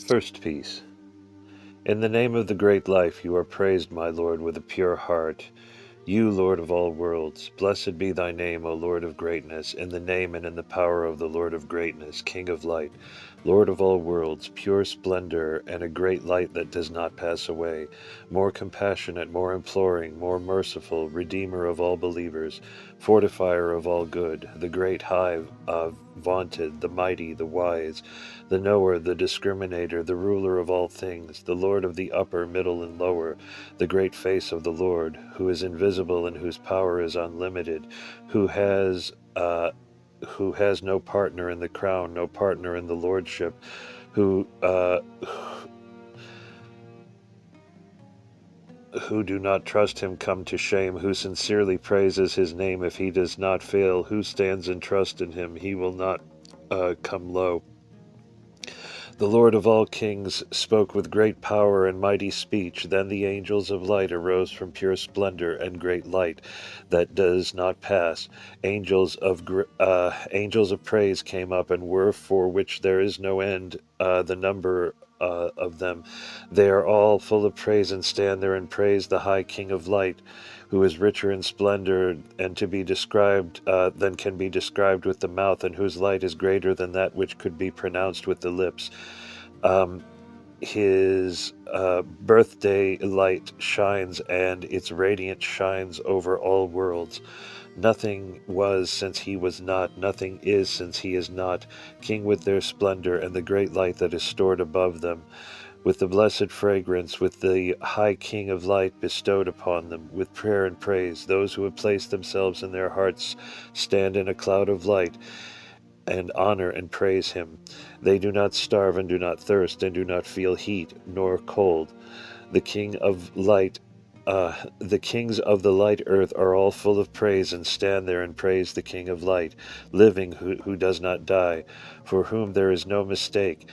First piece. In the name of the great life you are praised, my Lord, with a pure heart. You, Lord of all worlds, blessed be thy name, O Lord of greatness, in the name and in the power of the Lord of greatness, King of light, Lord of all worlds, pure splendor, and a great light that does not pass away, more compassionate, more imploring, more merciful, Redeemer of all believers, fortifier of all good, the great high vaunted, the mighty, the wise, the knower, the discriminator, the ruler of all things, the Lord of the upper, middle, and lower, the great face of the Lord, who is invisible and whose power is unlimited, who has no partner in the crown, no partner in the lordship, who do not trust him come to shame, who sincerely praises his name if he does not fail, who stands in trust in him, he will not come low. The Lord of all kings spoke with great power and mighty speech. Then the angels of light arose from pure splendor and great light that does not pass. Angels of praise came up and were, for which there is no end, the number of them. They are all full of praise and stand there and praise the high King of light, who is richer in splendor and to be described than can be described with the mouth, and whose light is greater than that which could be pronounced with the lips. His birthday light shines, and its radiance shines over all worlds. Nothing was since he was not, nothing is since he is not, King with their splendor and the great light that is stored above them, with the blessed fragrance, with the high King of light bestowed upon them, with prayer and praise. Those who have placed themselves in their hearts stand in a cloud of light and honor and praise him. They do not starve and do not thirst and do not feel heat nor cold. The King of light the kings of the light earth are all full of praise and stand there and praise the King of light, living who does not die, for whom there is no mistake.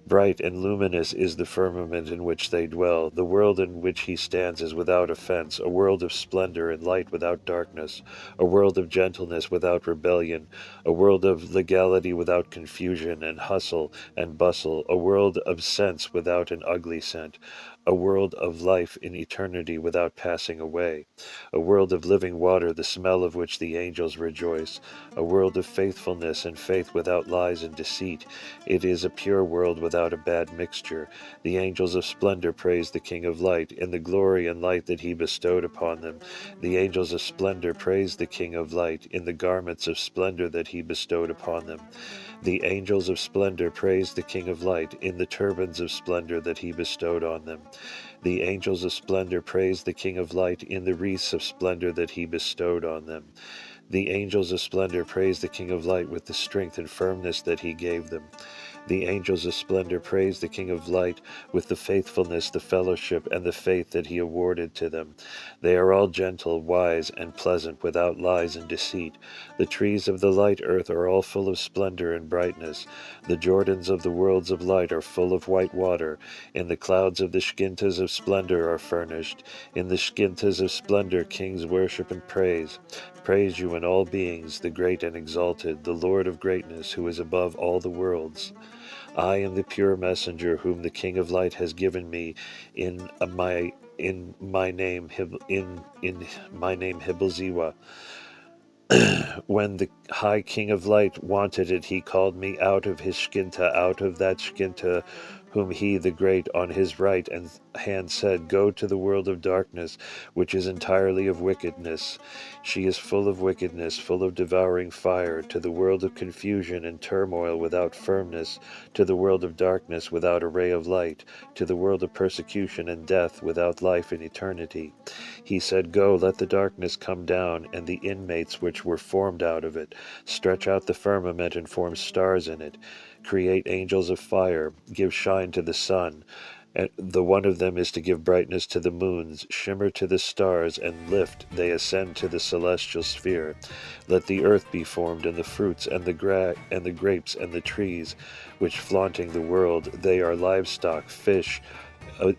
Bright and luminous is the firmament in which they dwell. The world in which he stands is without offense, a world of splendor and light without darkness, a world of gentleness without rebellion, a world of legality without confusion and hustle and bustle, a world of sense without an ugly scent, a world of life in eternity without passing away, a world of living water, the smell of which the angels rejoice, a world of faithfulness and faith without lies and deceit. It is a pure world without a bad mixture. The angels of splendor praise the King of light in the glory and light that he bestowed upon them. The angels of splendor praise the King of light in the garments of splendor that he bestowed upon them. The angels of splendor praise the King of light in the turbans of splendor that he bestowed on them. The angels of splendor praise the King of light in the wreaths of splendor that he bestowed on them. The angels of splendor praise the King of light with the strength and firmness that he gave them. The angels of splendor praise the King of light with the faithfulness, the fellowship, and the faith that he awarded to them. They are all gentle, wise, and pleasant, without lies and deceit. The trees of the light earth are all full of splendor and brightness. The Jordans of the worlds of light are full of white water. In the clouds of the Shkintas of splendor are furnished. In the Shkintas of splendor kings worship and praise. Praise you in all beings, the great and exalted, the Lord of greatness, who is above all the worlds. I am the pure messenger whom the King of light has given me in my name Hibelziwa. When the high King of light wanted it, he called me out of his Shkinta, out of that Shkinta whom he, the great, on his right hand said, Go to the world of darkness, which is entirely of wickedness. She is full of wickedness, full of devouring fire, to the world of confusion and turmoil without firmness, to the world of darkness without a ray of light, to the world of persecution and death without life in eternity. He said, Go, let the darkness come down, and the inmates which were formed out of it. Stretch out the firmament and form stars in it. Create angels of fire, give shine to the sun. And the one of them is to give brightness to the moons, shimmer to the stars, and lift, they ascend to the celestial sphere. Let the earth be formed, and the fruits, and the grapes, and the trees, which flaunting the world, they are livestock, fish,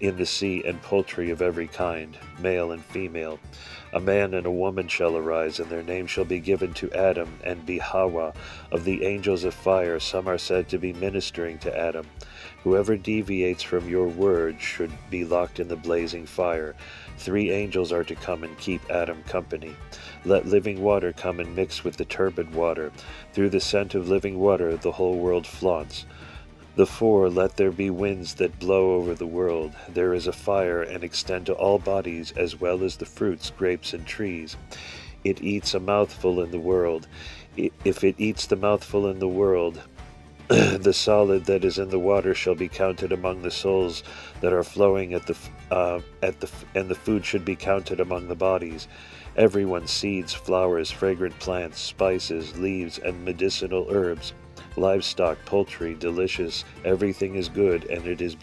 in the sea, and poultry of every kind, male and female. A man and a woman shall arise, and their name shall be given to Adam and be Hawa. Of the angels of fire, some are said to be ministering to Adam. Whoever deviates from your word should be locked in the blazing fire. 3 angels are to come and keep Adam company. Let living water come and mix with the turbid water. Through the scent of living water the whole world flaunts. The 4, let there be winds that blow over the world. There is a fire, and extend to all bodies, as well as the fruits, grapes, and trees. It eats a mouthful in the world. If it eats the mouthful in the world, the solid that is in the water shall be counted among the souls that are flowing and the food should be counted among the bodies. Everyone seeds, flowers, fragrant plants, spices, leaves, and medicinal herbs. Livestock, poultry, delicious, everything is good, and it is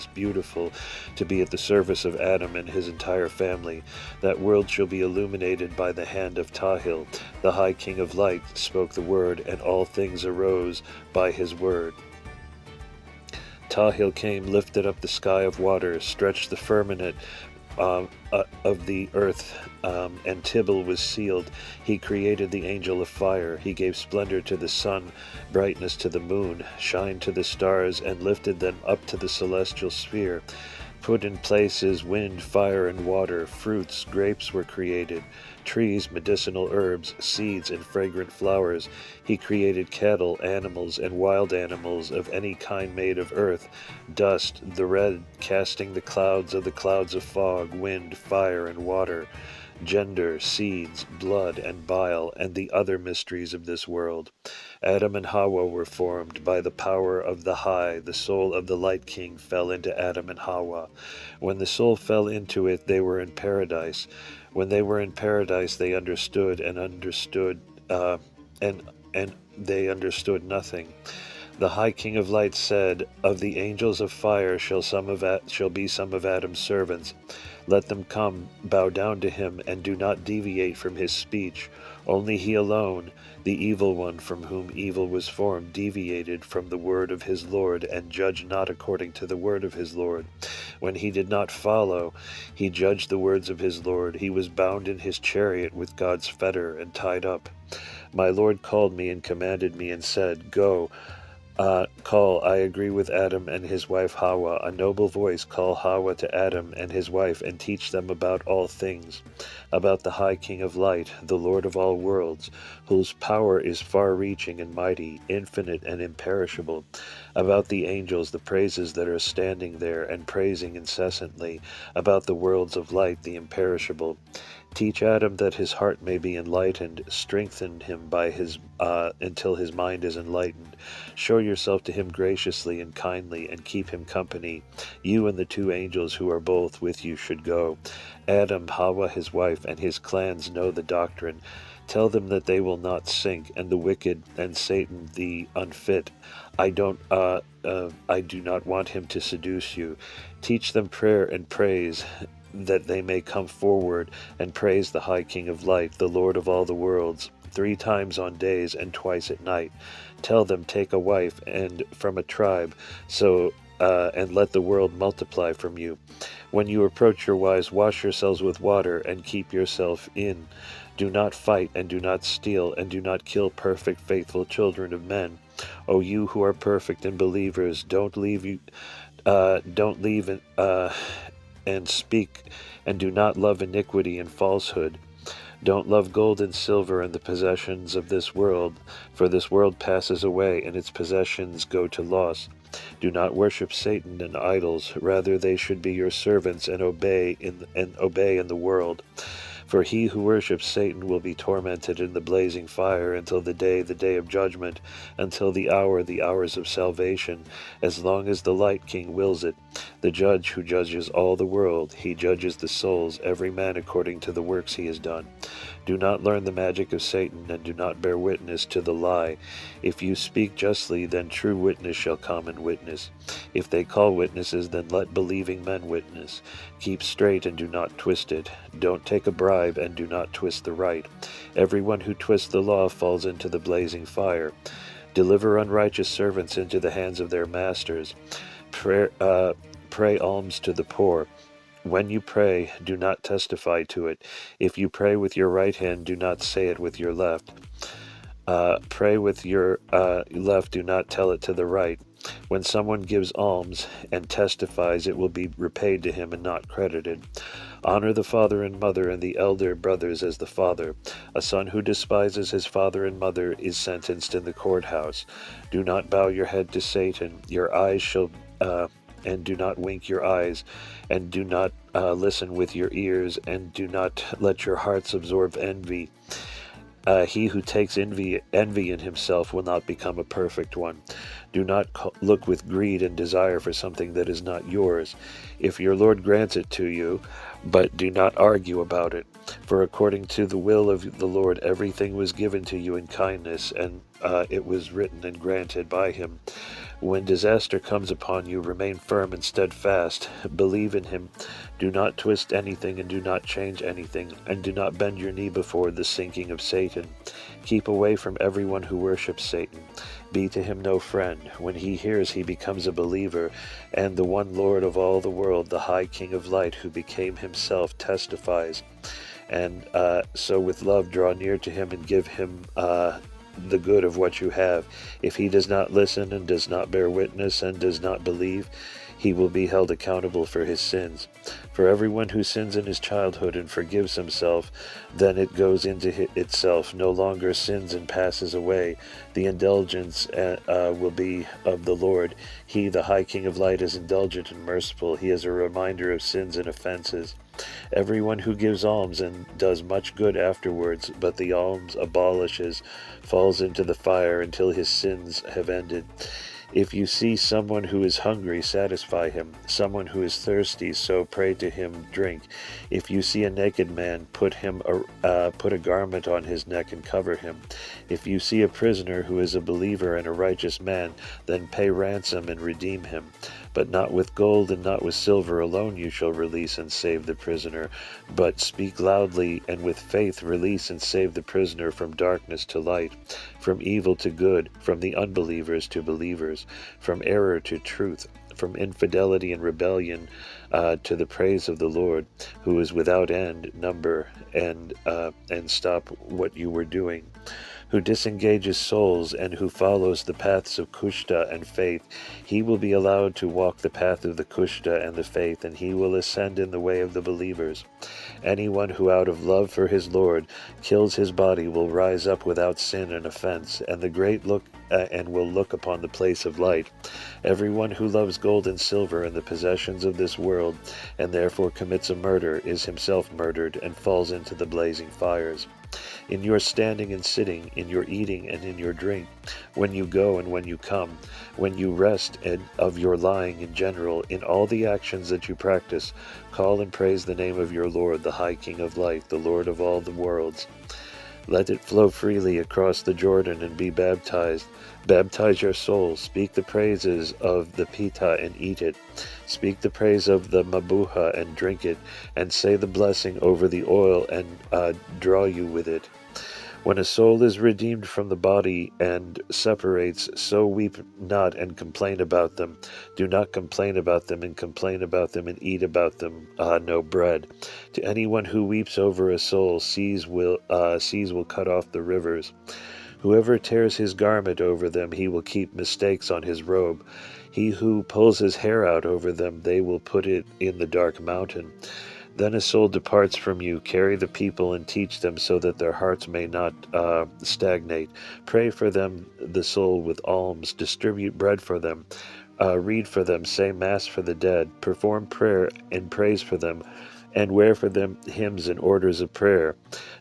beautiful to be at the service of Adam and his entire family. That world shall be illuminated by the hand of Tahil. The high king of light spoke the word, and all things arose by his word. Tahil came, lifted up the sky of water, stretched the firmament of the earth, and Tibble was sealed. He created the angel of fire. He gave splendor to the sun, brightness to the moon, shine to the stars, and lifted them up to the celestial sphere. Put in places wind, fire, and water. Fruits, grapes were created. Trees, medicinal herbs, seeds, and fragrant flowers. He created cattle, animals, and wild animals of any kind made of earth. Dust, the red, casting the clouds of fog, wind, fire, and water. Gender, seeds, blood, and bile, and the other mysteries of this world. Adam and Hawa were formed by the power of the high. The soul of the Light King fell into Adam and Hawa. When the soul fell into it, they were in paradise. When they were in paradise, they understood and they understood nothing. The High King of Light said, "Of the angels of fire shall be some of Adam's servants. Let them come, bow down to him, and do not deviate from his speech. Only he alone, the evil one from whom evil was formed, deviated from the word of his Lord, and judged not according to the word of his Lord. When he did not follow, he judged the words of his Lord. He was bound in his chariot with God's fetter and tied up. My Lord called me and commanded me and said, Go, call, I agree with Adam and his wife Hawa. A noble voice, call Hawa to Adam and his wife, and teach them about all things, about the High King of Light, the Lord of all worlds, whose power is far-reaching and mighty, infinite and imperishable, about the angels, the praises that are standing there and praising incessantly, about the worlds of light, the imperishable. Teach Adam that his heart may be enlightened. Strengthen him by until his mind is enlightened. Show yourself to him graciously and kindly, and keep him company. You and the 2 angels who are both with you should go. Adam, Hawa his wife, and his clans know the doctrine. Tell them that they will not sink, and the wicked, and Satan the unfit. I do not want him to seduce you. Teach them prayer and praise, that they may come forward and praise the High King of Light, the Lord of all the worlds, 3 times on days and twice at night. Tell them, take a wife and from a tribe, and let the world multiply from you. When you approach your wives, wash yourselves with water and keep yourself in. Do not fight, and do not steal, and do not kill perfect, faithful children of men. O you who are perfect and believers, don't leave and speak, and do not love iniquity and falsehood. Don't love gold and silver and the possessions of this world, for this world passes away, and its possessions go to loss. Do not worship Satan and idols. Rather, they should be your servants and obey in the world. For he who worships Satan will be tormented in the blazing fire until the day of judgment, until the hours of salvation, as long as the Light King wills it. The judge who judges all the world, he judges the souls, every man according to the works he has done. Do not learn the magic of Satan, and do not bear witness to the lie. If you speak justly, then true witness shall come and witness. If they call witnesses, then let believing men witness. Keep straight and do not twist it. Don't take a bribe and do not twist the right. Everyone who twists the law falls into the blazing fire. Deliver unrighteous servants into the hands of their masters. pray alms to the poor. When you pray, do not testify to it. If you pray with your right hand, do not say it with your left. Pray with your left, do not tell it to the right. When someone gives alms and testifies, it will be repaid to him and not credited. Honor the father and mother and the elder brothers as the father. A son who despises his father and mother is sentenced in the courthouse. Do not bow your head to Satan. Your eyes shall and do not wink your eyes, and do not listen with your ears, and do not let your hearts absorb envy. He who takes envy in himself will not become a perfect one. Do not look with greed and desire for something that is not yours. If your Lord grants it to you, but do not argue about it. For according to the will of the Lord, everything was given to you in kindness, and it was written and granted by him. When disaster comes upon you, remain firm and steadfast. Believe in him. Do not twist anything and do not change anything, and do not bend your knee before the sinking of Satan. Keep away from everyone who worships Satan. Be to him no friend. When he hears, he becomes a believer, and the one Lord of all the world, the high King of light, who became himself, testifies. And so with love draw near to him and give him the good of what you have. If he does not listen and does not bear witness and does not believe, he will be held accountable for his sins. For everyone who sins in his childhood and forgives himself, then it goes into itself, no longer sins and passes away. The indulgence will be of the Lord. He, the high King of light, is indulgent and merciful. He is a reminder of sins and offenses. Everyone who gives alms and does much good afterwards, but the alms abolishes, falls into the fire until his sins have ended. If you see someone who is hungry, satisfy him. Someone who is thirsty, so pray to him, drink. If you see a naked man, put a garment on his neck and cover him. If you see a prisoner who is a believer and a righteous man, then pay ransom and redeem him. But not with gold and not with silver alone you shall release and save the prisoner, but speak loudly and with faith release and save the prisoner from darkness to light, from evil to good, from the unbelievers to believers, from error to truth, from infidelity and rebellion to the praise of the Lord, who is without end, number, and stop what you were doing, who disengages souls and who follows the paths of Kushta and faith. He will be allowed to walk the path of the Kushta and the faith, and he will ascend in the way of the believers. Anyone who out of love for his Lord kills his body will rise up without sin and offense, and the great and will look upon the place of light. Everyone who loves gold and silver and the possessions of this world, and therefore commits a murder, is himself murdered and falls into the blazing fires. In your standing and sitting, in your eating and in your drink, when you go and when you come, when you rest and of your lying in general, in all the actions that you practice, call and praise the name of your Lord, the high King of light, the Lord of all the worlds. Let it flow freely across the Jordan and be baptized. Baptize your soul. Speak the praises of the Pita and eat it. Speak the praise of the Mabuha and drink it. And say the blessing over the oil and draw you with it. When a soul is redeemed from the body and separates, so weep not and complain about them. Do not complain about them and complain about them and eat about them no bread. To anyone who weeps over a soul, seas will cut off the rivers. Whoever tears his garment over them, he will keep mistakes on his robe. He who pulls his hair out over them, they will put it in the dark mountain. Then a soul departs from you. Carry the people and teach them so that their hearts may not stagnate. Pray for them, the soul, with alms. Distribute bread for them. Read for them. Say mass for the dead. Perform prayer and praise for them. And wear for them hymns and orders of prayer.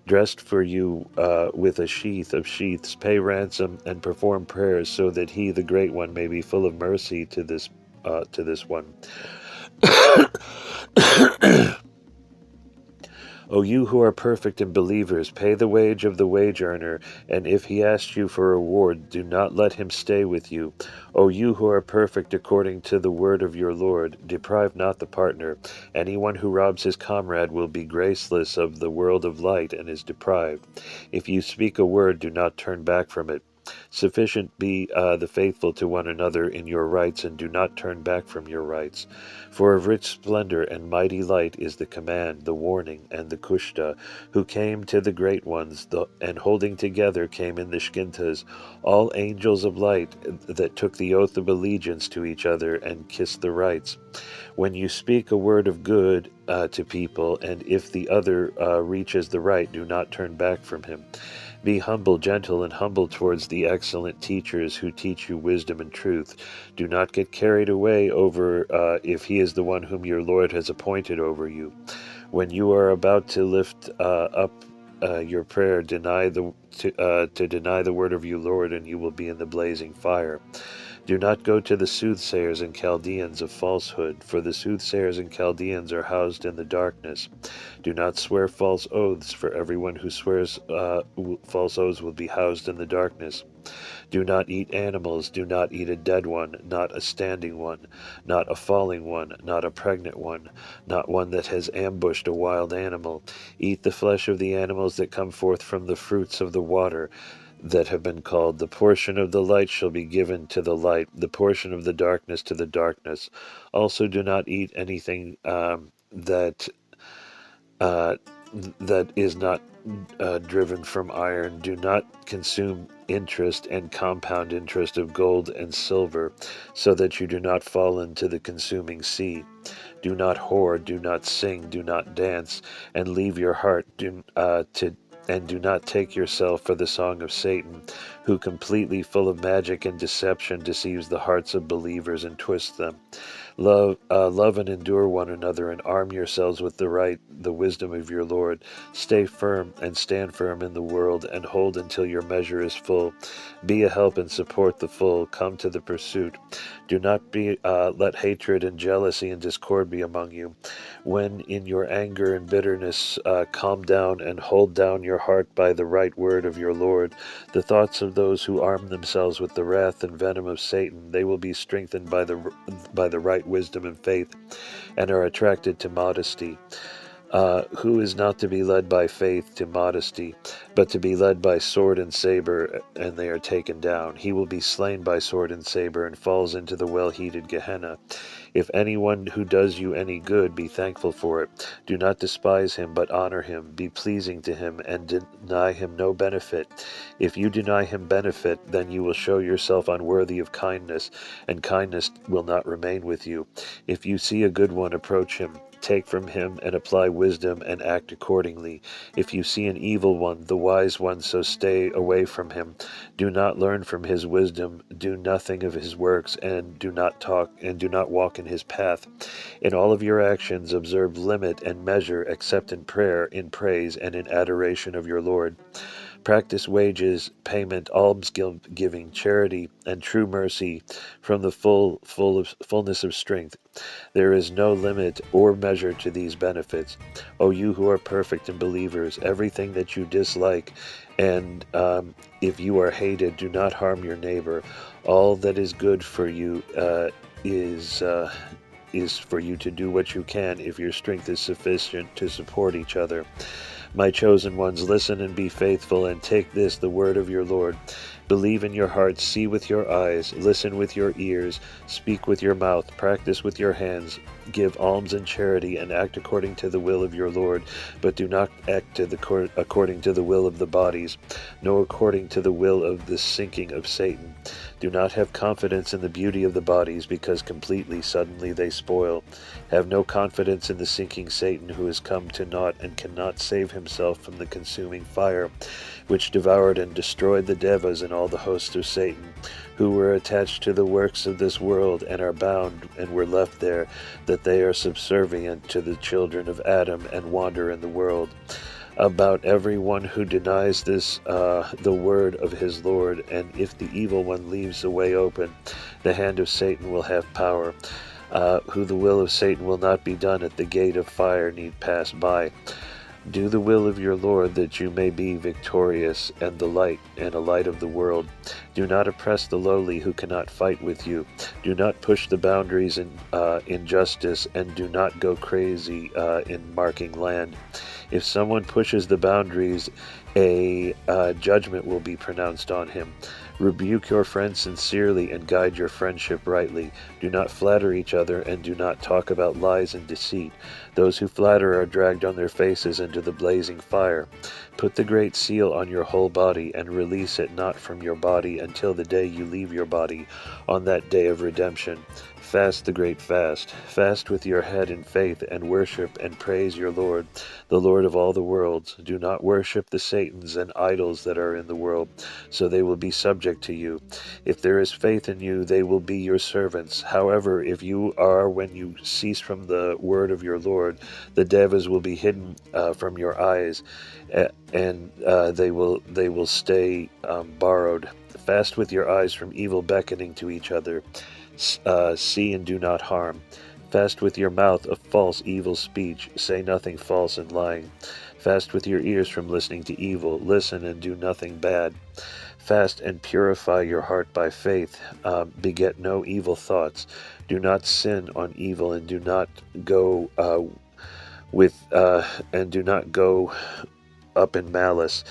Dressed for you with a sheath of sheaths. Pay ransom and perform prayers so that he, the great one, may be full of mercy to this one. O you who are perfect in believers, pay the wage of the wage earner, and if he asks you for a reward, do not let him stay with you. O you who are perfect according to the word of your Lord, deprive not the partner. Anyone who robs his comrade will be graceless of the world of light and is deprived. If you speak a word, do not turn back from it. Sufficient be the faithful to one another in your rights, and do not turn back from your rights. For of rich splendor and mighty light is the command, the warning, and the kushta, who came to the great ones, and holding together came in the shkintas, all angels of light that took the oath of allegiance to each other and kissed the rights. When you speak a word of good to people, and if the other reaches the right, do not turn back from him. Be humble, gentle, and humble towards the excellent teachers who teach you wisdom and truth. Do not get carried away over if he is the one whom your Lord has appointed over you. When you are about to lift up your prayer, to deny the word of your Lord, and you will be in the blazing fire. Do not go to the soothsayers and Chaldeans of falsehood, for the soothsayers and Chaldeans are housed in the darkness. Do not swear false oaths, for everyone who swears false oaths will be housed in the darkness. Do not eat animals, do not eat a dead one, not a standing one, not a falling one, not a pregnant one, not one that has ambushed a wild animal. Eat the flesh of the animals that come forth from the fruits of the water, that have been called. The portion of the light shall be given to the light, the portion of the darkness to the darkness. Also do not eat anything that is not driven from iron. Do not consume interest and compound interest of gold and silver, so that you do not fall into the consuming sea. Do not whore, do not sing, do not dance, and leave your heart and do not take yourself for the song of Satan, who completely full of magic and deception deceives the hearts of believers and twists them. Love and endure one another, and arm yourselves with the wisdom of your Lord. Stay firm and stand firm in the world, and hold until your measure is full. Be a help and support the full. Come to the pursuit. Do not let hatred and jealousy and discord be among you. When in your anger and bitterness, calm down and hold down your heart by the right word of your Lord. The thoughts of those who arm themselves with the wrath and venom of Satan, they will be strengthened by the right wisdom and faith, and are attracted to modesty. Who is not to be led by faith to modesty, but to be led by sword and saber, and they are taken down. He will be slain by sword and saber, and falls into the well-heated Gehenna. If anyone who does you any good, be thankful for it. Do not despise him, but honor him. Be pleasing to him, and deny him no benefit. If you deny him benefit, then you will show yourself unworthy of kindness, and kindness will not remain with you. If you see a good one, approach him. Take from him and apply wisdom and act accordingly. If you see an evil one, the wise one, so stay away from him. Do not learn from his wisdom, do nothing of his works, and do not walk in his path. In all of your actions observe limit and measure, except in prayer, in praise, and in adoration of your Lord. Practice wages, payment, almsgiving, charity, and true mercy from the fullness of strength. There is no limit or measure to these benefits. O you who are perfect and believers, everything that you dislike, and if you are hated, do not harm your neighbor. All that is good for you is for you to do what you can if your strength is sufficient to support each other. My chosen ones, listen and be faithful, and take this, the word of your Lord. Believe in your heart, see with your eyes, listen with your ears, speak with your mouth, practice with your hands, give alms and charity, and act according to the will of your Lord, but do not act according to the will of the bodies, nor according to the will of the sinking of Satan. Do not have confidence in the beauty of the bodies, because suddenly they spoil. Have no confidence in the sinking Satan, who has come to naught and cannot save himself from the consuming fire, which devoured and destroyed the Devas and all the hosts of Satan, who were attached to the works of this world and are bound and were left there, that they are subservient to the children of Adam and wander in the world. About everyone who denies this, the word of his Lord, and if the evil one leaves the way open, the hand of Satan will have power. Who the will of Satan will not be done at the gate of fire need pass by. Do the will of your Lord, that you may be victorious, and a light of the world. Do not oppress the lowly who cannot fight with you. Do not push the boundaries in injustice, and do not go crazy in marking land. If someone pushes the boundaries, a judgment will be pronounced on him. Rebuke your friends sincerely and guide your friendship rightly. Do not flatter each other and do not talk about lies and deceit. Those who flatter are dragged on their faces into the blazing fire. Put the great seal on your whole body and release it not from your body until the day you leave your body, on that day of redemption. Fast the great fast. Fast with your head in faith and worship and praise your Lord, the Lord of all the worlds. Do not worship the Satans and idols that are in the world, so they will be subject to you. If there is faith in you, they will be your servants. However, if you are when you cease from the word of your Lord, the devas will be hidden from your eyes, and they will stay borrowed. Fast with your eyes from evil beckoning to each other. See and do not harm. Fast with your mouth of false evil speech. Say nothing false and lying. Fast with your ears from listening to evil. Listen and do nothing bad. Fast and purify your heart by faith. Beget no evil thoughts. Do not sin on evil, and do not go up in malice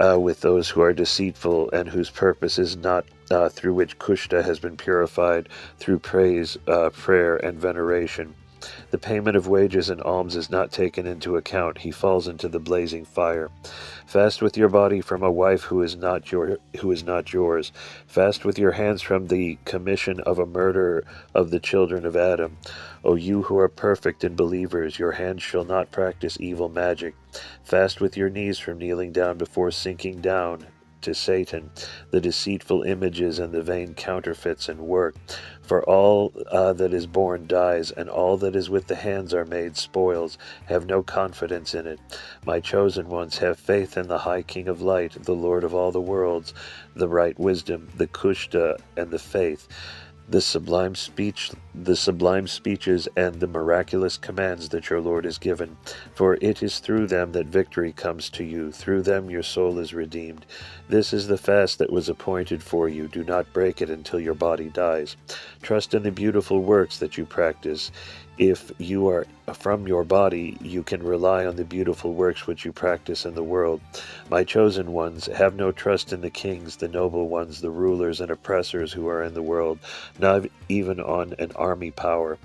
with those who are deceitful and whose purpose is not through which Kushta has been purified through praise, prayer, and veneration. The payment of wages and alms is not taken into account. He falls into the blazing fire. Fast with your body from a wife who is not yours. Fast with your hands from the commission of a murder of the children of Adam. O you who are perfect and believers, your hands shall not practice evil magic. Fast with your knees from kneeling down before sinking down to Satan, the deceitful images and the vain counterfeits and work. For all that is born dies, and all that is with the hands are made spoils. Have no confidence in it. My chosen ones, have faith in the high King of light, the Lord of all the worlds, the right wisdom, the Kushta, and the faith. The sublime speeches and the miraculous commands that your Lord has given. For it is through them that victory comes to you. Through them your soul is redeemed. This is the fast that was appointed for you. Do not break it until your body dies. Trust in the beautiful works that you practice. If you are from your body, you can rely on the beautiful works which you practice in the world. My chosen ones, have no trust in the kings, the noble ones, the rulers and oppressors who are in the world, not even on an army power.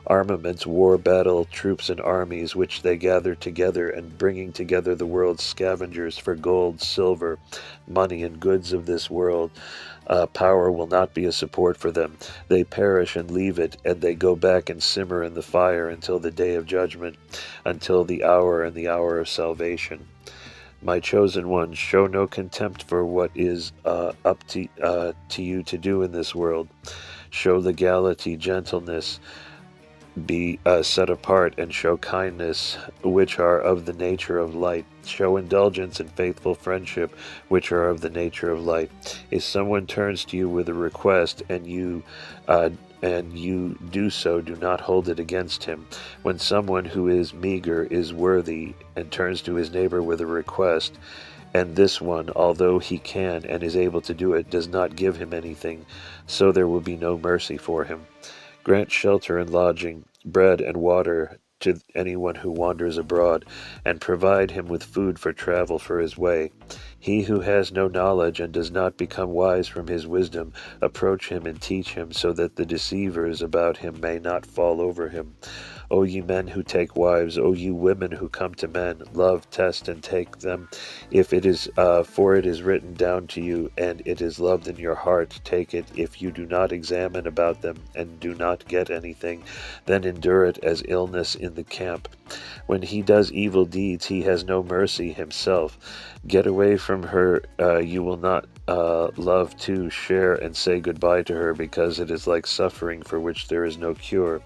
Armaments, war, battle, troops and armies, which they gather together, and bringing together the world's scavengers for gold, silver, money, and goods of this world. Power will not be a support for them. They perish and leave it, and they go back and simmer in the fire until the day of judgment, until the hour and the hour of salvation. My chosen ones, show no contempt for what is up to you to do in this world. Show legality, gentleness, be set apart, and show kindness, which are of the nature of light. Show indulgence and faithful friendship, which are of the nature of light. If someone turns to you with a request, and you do so, do not hold it against him. When someone who is meager is worthy and turns to his neighbor with a request, and this one, although he can and is able to do it, does not give him anything, so there will be no mercy for him. Grant shelter and lodging, bread and water to anyone who wanders abroad, and provide him with food for travel for his way. He who has no knowledge and does not become wise from his wisdom, approach him and teach him, so that the deceivers about him may not fall over him. O ye men who take wives, O ye women who come to men, love, test, and take them. If it is, for it is written down to you, and it is loved in your heart, take it. If you do not examine about them, and do not get anything, then endure it as illness in the camp. When he does evil deeds, he has no mercy himself. Get away from her, you will not love to share and say goodbye to her, because it is like suffering for which there is no cure.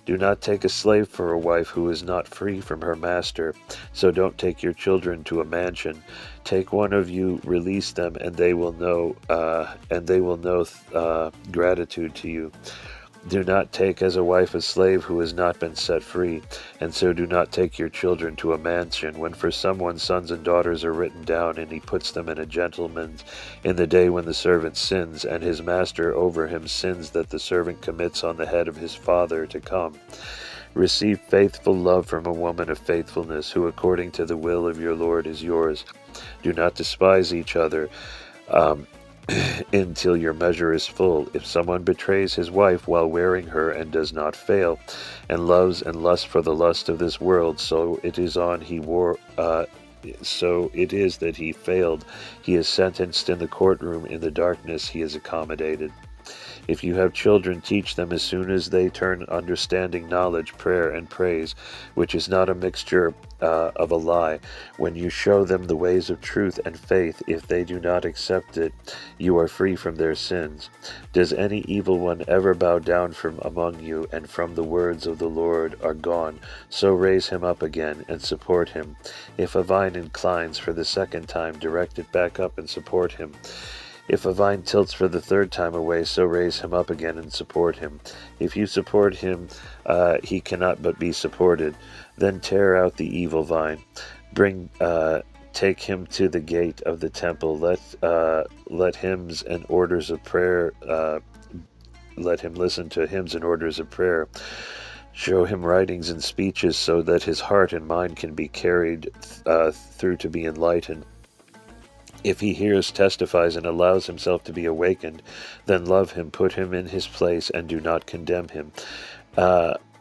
Do not take a slave for a wife who is not free from her master, so don't take your children to a mansion. Take one of you, release them, and they will know gratitude to you. Do not take as a wife a slave who has not been set free, and so do not take your children to a mansion, when for someone sons and daughters are written down, and he puts them in a gentleman's, in the day when the servant sins, and his master over him sins that the servant commits on the head of his father to come. Receive faithful love from a woman of faithfulness, who according to the will of your Lord is yours. Do not despise each other. until your measure is full. If someone betrays his wife while wearing her and does not fail, and loves and lusts for the lust of this world, so it is that he failed. He is sentenced in the courtroom. In the darkness he is accommodated. If you have children, teach them as soon as they turn understanding, knowledge, prayer, and praise, which is not a mixture of a lie. When you show them the ways of truth and faith, if they do not accept it, you are free from their sins. Does any evil one ever bow down from among you, and from the words of the Lord are gone? So raise him up again and support him. If a vine inclines for the second time, direct it back up and support him. If a vine tilts for the third time away, so raise him up again and support him. If you support him, he cannot but be supported. Then tear out the evil vine. Take him to the gate of the temple. Let hymns and orders of prayer. Let him listen to hymns and orders of prayer. Show him writings and speeches, so that his heart and mind can be carried through to be enlightened. If he hears, testifies, and allows himself to be awakened, then love him, put him in his place, and do not condemn him.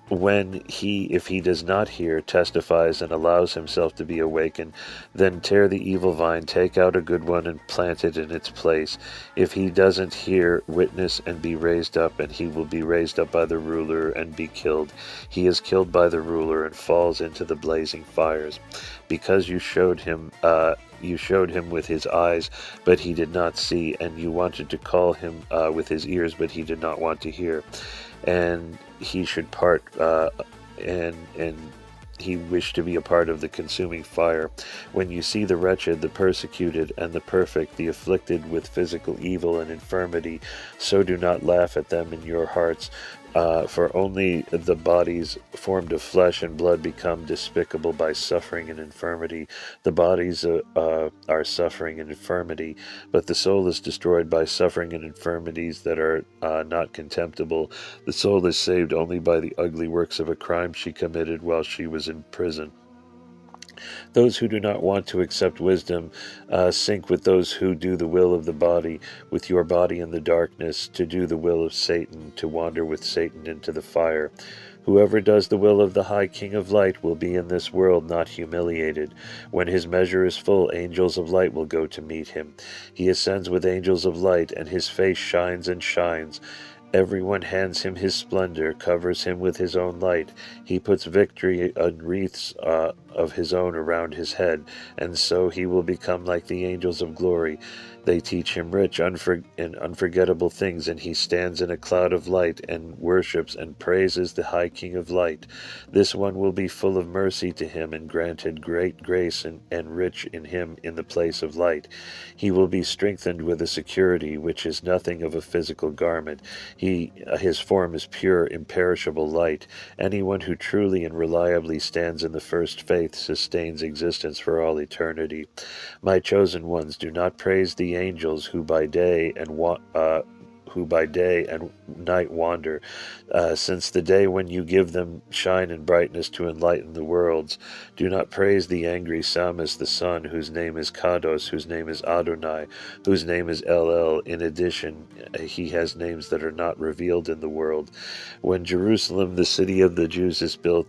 If he does not hear, testifies, and allows himself to be awakened, then tear the evil vine, take out a good one, and plant it in its place. If he doesn't hear, witness and be raised up, and he will be raised up by the ruler and be killed. He is killed by the ruler and falls into the blazing fires. Because you showed him with his eyes, but he did not see, and you wanted to call him with his ears, but he did not want to hear. And he should part, and he wished to be a part of the consuming fire. When you see the wretched, the persecuted, and the perfect, the afflicted with physical evil and infirmity, so do not laugh at them in your hearts. For only the bodies formed of flesh and blood become despicable by suffering and infirmity. The bodies are suffering and infirmity, but the soul is destroyed by suffering and infirmities that are not contemptible. The soul is saved only by the ugly works of a crime she committed while she was in prison. Those who do not want to accept wisdom sink with those who do the will of the body, with your body in the darkness, to do the will of Satan, to wander with Satan into the fire. Whoever does the will of the high King of Light will be in this world not humiliated. When his measure is full, angels of light will go to meet him. He ascends with angels of light, and his face shines and shines. Everyone hands him his splendor, covers him with his own light. He puts victory and wreaths of his own around his head, and so he will become like the angels of glory. They teach him rich and unforgettable things, and he stands in a cloud of light and worships and praises the high King of Light. This one will be full of mercy to him, and granted great grace and rich in him in the place of light. He will be strengthened with a security which is nothing of a physical garment. His form is pure, imperishable light. Anyone who truly and reliably stands in the first faith sustains existence for all eternity. My chosen ones, do not praise the angels who by day and night wander, since the day when you give them shine and brightness to enlighten the worlds. Do not praise the angry psalmist, the Son, whose name is Kados, whose name is Adonai, whose name is El. In addition, he has names that are not revealed in the world. When Jerusalem, the city of the Jews, is built,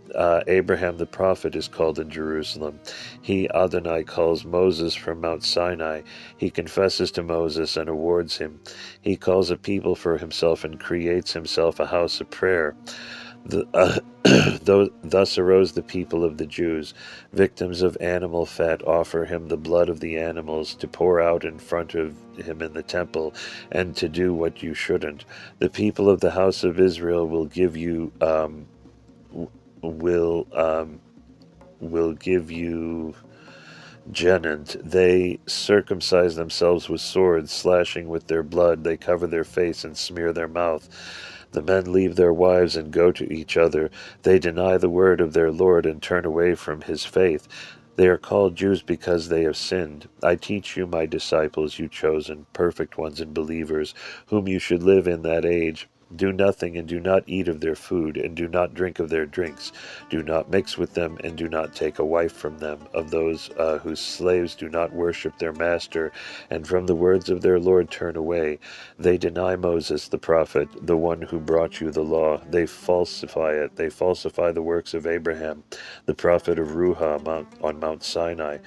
Abraham the prophet is called in Jerusalem. He, Adonai, calls Moses from Mount Sinai. He confesses to Moses and awards him. He calls a people for himself and creates himself a house of prayer. Thus arose the people of the Jews. Victims of animal fat offer him the blood of the animals to pour out in front of him in the temple, and to do what you shouldn't. The people of the house of Israel will give you Genant. They circumcise themselves with swords, slashing with their blood. They cover their face and smear their mouth. The men leave their wives and go to each other. They deny the word of their Lord and turn away from his faith. They are called Jews because they have sinned. I teach you, my disciples, you chosen, perfect ones and believers, whom you should live in that age. Do nothing, and do not eat of their food, and do not drink of their drinks. Do not mix with them, and do not take a wife from them, of those whose slaves do not worship their master, and from the words of their Lord turn away. They deny Moses the prophet, the one who brought you the law. They falsify it. They falsify the works of Abraham, the prophet of Ruha on Mount Sinai.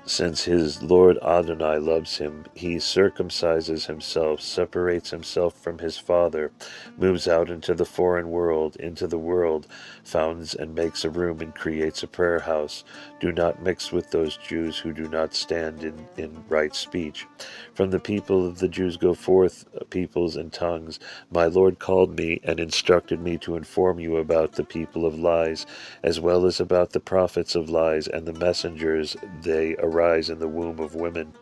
Since his Lord Adonai loves him, he circumcises himself, separates himself from his father, moves out into the foreign world, into the world, founds and makes a room and creates a prayer house. Do not mix with those Jews who do not stand in right speech. From the people of the Jews go forth peoples and tongues. My Lord called me and instructed me to inform you about the people of lies, as well as about the prophets of lies and the messengers. They arise in the womb of women.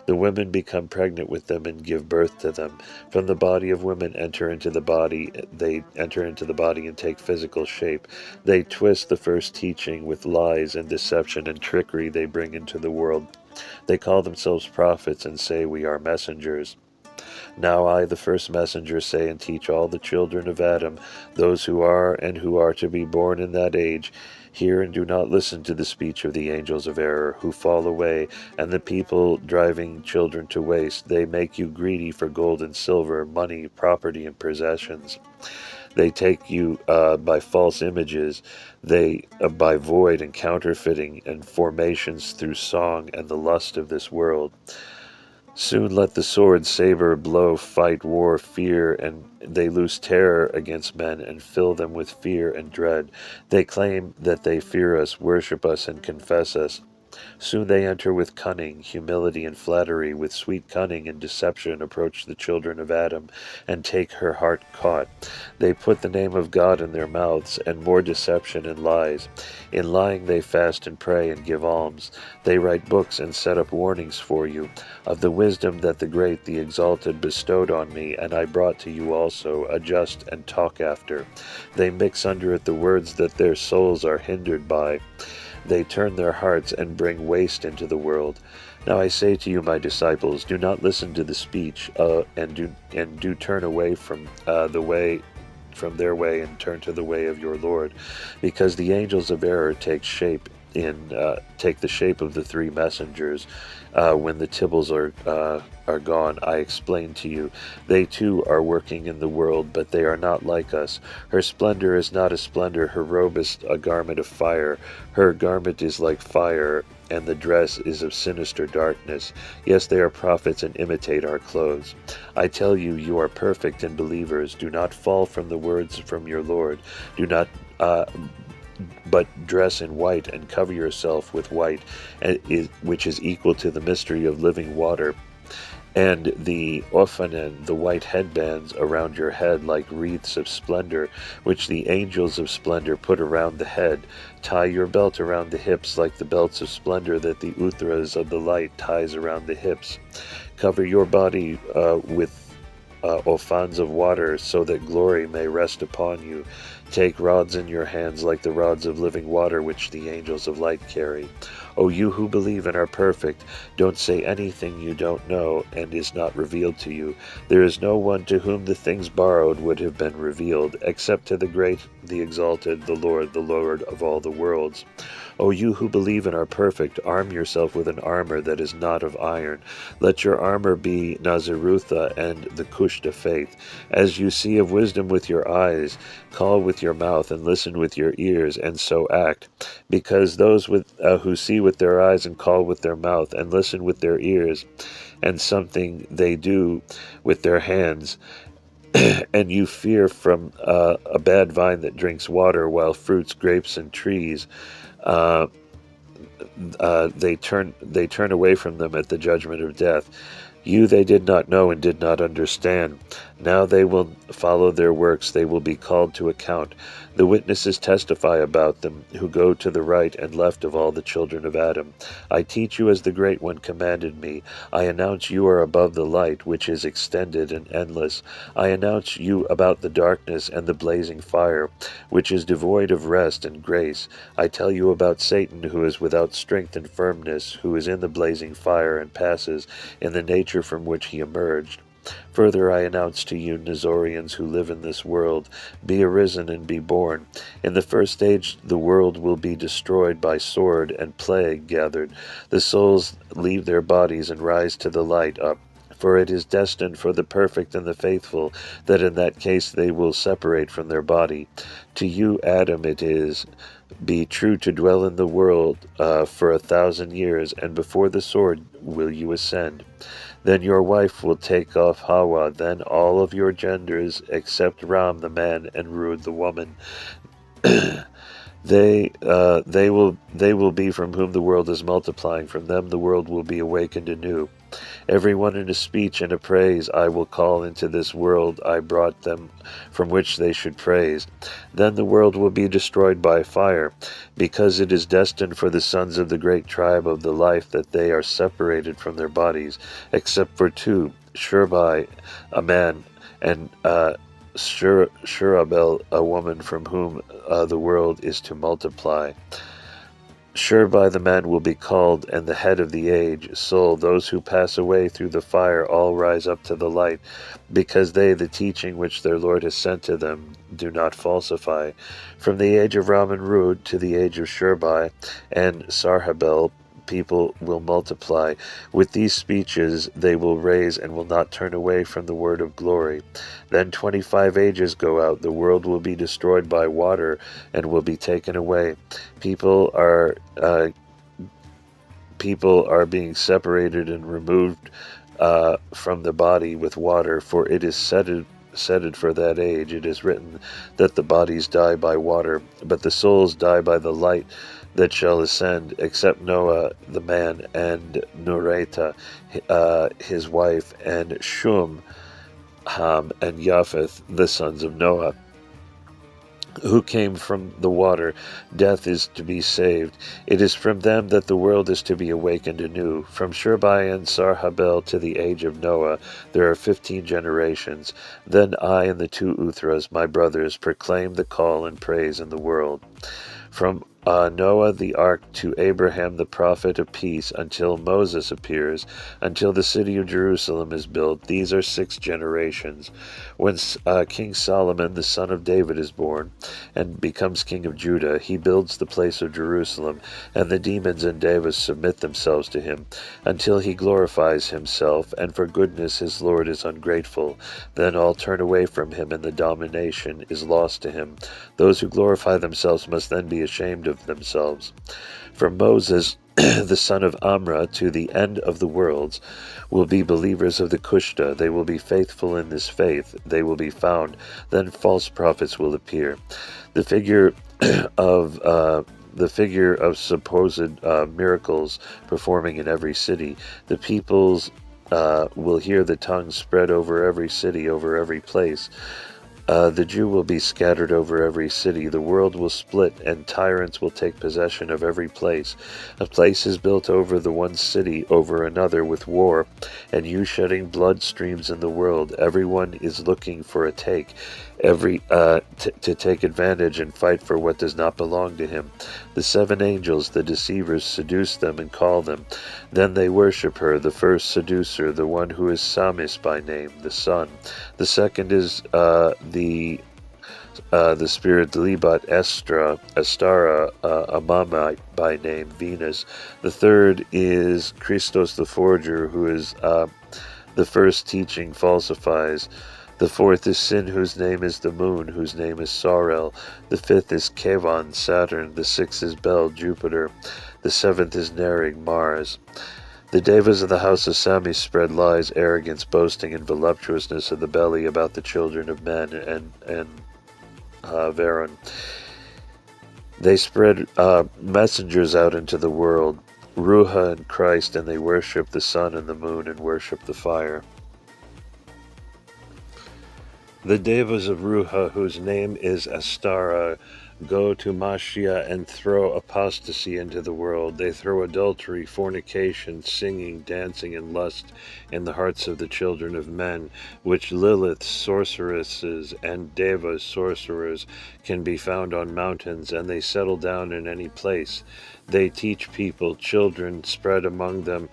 The women become pregnant with them and give birth to them. From the body of women enter into the body. They enter into the body and take physical shape. They twist the first teaching with lies and deception and trickery they bring into the world. They call themselves prophets and say, we are messengers. Now I, the first messenger, say and teach all the children of Adam, those who are and who are to be born in that age, hear and do not listen to the speech of the angels of error, who fall away, and the people driving children to waste. They make you greedy for gold and silver, money, property, and possessions. They take you by false images, by void and counterfeiting and formations through song and the lust of this world. Soon let the sword, saber, blow, fight, war, fear, and they loose terror against men and fill them with fear and dread. They claim that they fear us, worship us, and confess us. Soon they enter with cunning, humility, and flattery, with sweet cunning and deception approach the children of Adam, and take her heart caught. They put the name of God in their mouths, and more deception and lies. In lying they fast and pray and give alms. They write books and set up warnings for you, of the wisdom that the great, the exalted, bestowed on me, and I brought to you also, adjust and talk after. They mix under it the words that their souls are hindered by. They turn their hearts and bring waste into the world. Now I say to you, my disciples, do not listen to the speech, and do turn away from their way and turn to the way of your Lord, because the angels of error take the shape of the three messengers. When the Tibbles are gone, I explain to you. They too are working in the world, but they are not like us. Her splendor is not a splendor, her robe is a garment of fire. Her garment is like fire, and the dress is of sinister darkness. Yes, they are prophets and imitate our clothes. I tell you, you are perfect and believers. Do not fall from the words from your Lord. Do not but dress in white and cover yourself with white, which is equal to the mystery of living water, and the ophanan, the white headbands around your head like wreaths of splendor, which the angels of splendor put around the head. Tie your belt around the hips like the belts of splendor that the Uthras of the light ties around the hips. Cover your body with ophans of water, so that glory may rest upon you. Take rods in your hands like the rods of living water which the angels of light carry. O you who believe and are perfect, don't say anything you don't know and is not revealed to you. There is no one to whom the things borrowed would have been revealed, except to the great, the exalted, the Lord of all the worlds. O you who believe and are perfect, arm yourself with an armor that is not of iron. Let your armor be Nazarutha and the Kushta faith. As you see of wisdom with your eyes, call with your mouth and listen with your ears, and so act. Because those who see with their eyes and call with their mouth and listen with their ears, and something they do with their hands, and you fear from a bad vine that drinks water, while fruits, grapes, and trees, they turn away from them at the judgment of death. You they did not know and did not understand. Now they will follow their works. They will be called to account. The witnesses testify about them, who go to the right and left of all the children of Adam. I teach you as the Great One commanded me. I announce you are above the light, which is extended and endless. I announce you about the darkness and the blazing fire, which is devoid of rest and grace. I tell you about Satan, who is without strength and firmness, who is in the blazing fire and passes in the nature from which he emerged. Further, I announce to you, Nazorians who live in this world, be arisen and be born. In the first age, the world will be destroyed by sword and plague gathered. The souls leave their bodies and rise to the light up. For it is destined for the perfect and the faithful that in that case they will separate from their body. To you, Adam, it is, be true to dwell in the world for 1,000 years, and before the sword will you ascend. Then your wife will take off Hawa, then all of your genders, except Ram the man and Rud the woman. They will be from whom the world is multiplying. From them the world will be awakened anew. Everyone in a speech and a praise I will call into this world I brought them, from which they should praise. Then the world will be destroyed by fire, because it is destined for the sons of the great tribe of the life that they are separated from their bodies, except for two, Shurbai, a man, and Shurabel, a woman from whom the world is to multiply. Shurbai the man will be called, and the head of the age, soul, those who pass away through the fire, all rise up to the light, because they, the teaching which their Lord has sent to them, do not falsify. From the age of Ram and Rud to the age of Shurbai and Sarhabel, people will multiply. With these speeches they will raise and will not turn away from the word of glory. Then 25 ages go out, the world will be destroyed by water and will be taken away. People are being separated and removed from the body with water, for it is setted for that age. It is written that the bodies die by water, but the souls die by the light that shall ascend, except Noah the man, and Nureta his wife, and Shum, Ham, and Japheth, the sons of Noah, who came from the water. Death is to be saved. It is from them that the world is to be awakened anew. From Shurbai and Sarhabel to the age of Noah, there are 15 generations. Then I and the two Uthras, my brothers, proclaim the call and praise in the world. From Noah the ark to Abraham the prophet of peace, until Moses appears, until the city of Jerusalem is built, these are 6 generations. When King Solomon the son of David is born and becomes king of Judah, he builds the place of Jerusalem, and the demons and devas submit themselves to him, until he glorifies himself, and for goodness his Lord is ungrateful. Then all turn away from him, and the domination is lost to him. Those who glorify themselves must then be ashamed of themselves. From Moses, the son of Amra, to the end of the worlds, will be believers of the Kushta. They will be faithful in this faith. They will be found. Then false prophets will appear. The figure of supposed miracles performing in every city. The peoples will hear the tongue spread over every city, over every place. The Jew will be scattered over every city. The world will split, and tyrants will take possession of every place. A place is built over the one city, over another with war, and you shedding blood streams in the world. Everyone is looking for a take, to take advantage and fight for what does not belong to him. The 7 angels, the deceivers, seduce them and call them. Then they worship her, the first seducer, the one who is Samis by name, the sun. The second is the spirit Libat Astara, Amama by name, Venus. The third is Christos the forger, who is the first teaching falsifies. The fourth is Sin, whose name is the moon, whose name is Sorel. The fifth is Kevan, Saturn. The sixth is Bel, Jupiter. The seventh is Nerig, Mars. The devas of the house of Sami spread lies, arrogance, boasting, and voluptuousness of the belly about the children of men and Varon. They spread messengers out into the world, Ruha and Christ, and they worship the sun and the moon and worship the fire. The devas of Ruha, whose name is Astara, go to Mashia and throw apostasy into the world. They throw adultery, fornication, singing, dancing, and lust in the hearts of the children of men, which Lilith, sorceresses, and Devas, sorcerers, can be found on mountains, and they settle down in any place. They teach people, children spread among them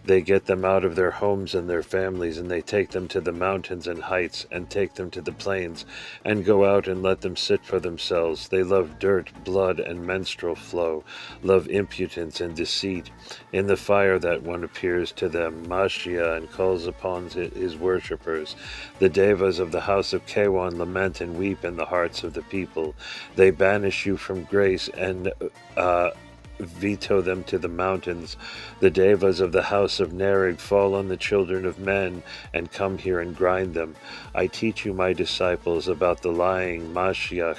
They get them out of their homes and their families, and they take them to the mountains and heights, and take them to the plains, and go out and let them sit for themselves. They love dirt, blood, and menstrual flow, love impudence and deceit. In the fire that one appears to them, Mashia, and calls upon his worshippers. The devas of the house of Kewan lament and weep in the hearts of the people. They banish you from grace and veto them to the mountains. The devas of the house of Nerig fall on the children of men and come here and grind them. I teach you, my disciples, about the lying Mashiach.